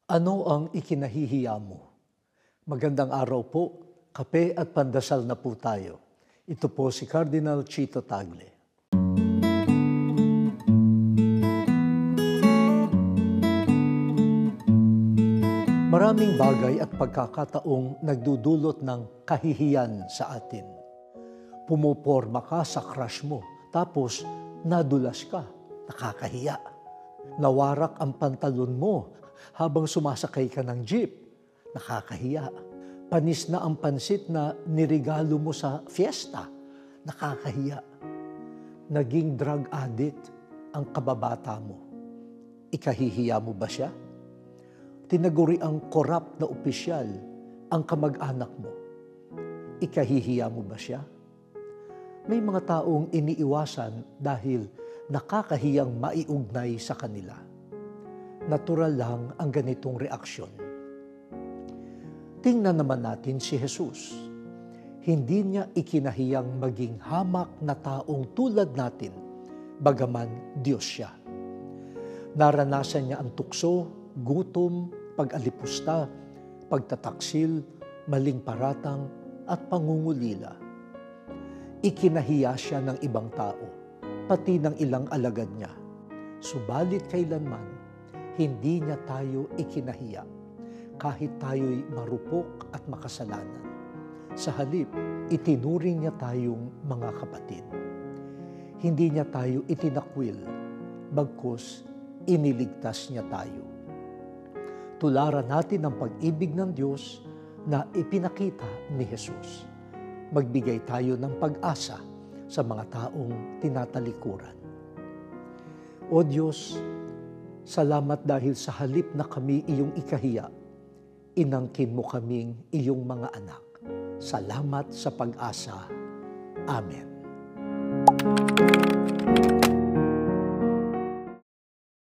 Ano ang ikinahihiya mo? Magandang araw po, kape at pandasal na po tayo. Ito po si Cardinal Chito Tagle. Maraming bagay at pagkakataong nagdudulot ng kahihiyan sa atin. Pumoporma ka sa crush mo, tapos nadulas ka, nakakahiya. Nawarak ang pantalon mo habang sumasakay ka ng jeep, nakakahiya. Panis na ang pansit na nirigalo mo sa fiesta, nakakahiya. Naging drug addict ang kababata mo. Ikahihiya mo ba siya? Tinaguri ang korap na opisyal ang kamag-anak mo. Ikahihiya mo ba siya? May mga taong iniiwasan dahil nakakahiyang maiugnay sa kanila. Natural lang ang ganitong reaksyon. Tingnan naman natin si Jesus. Hindi niya ikinahiyang maging hamak na taong tulad natin, bagaman Diyos siya. Naranasan niya ang tukso, gutom, pag-alipusta, pagtataksil, maling paratang, at pangungulila. Ikinahiya siya ng ibang tao, pati ng ilang alagad niya. Subalit kailanman, hindi niya tayo ikinahiya, kahit tayo'y marupok at makasalanan. Sa halip, itinuring niya tayong mga kapatid. Hindi niya tayo itinakwil, bagkus iniligtas niya tayo. Tularan natin ang pag-ibig ng Diyos na ipinakita ni Jesus. Magbigay tayo ng pag-asa sa mga taong tinatalikuran. O Diyos, salamat dahil sa halip na kami iyong ikahiya, inangkin mo kaming iyong mga anak. Salamat sa pag-asa. Amen.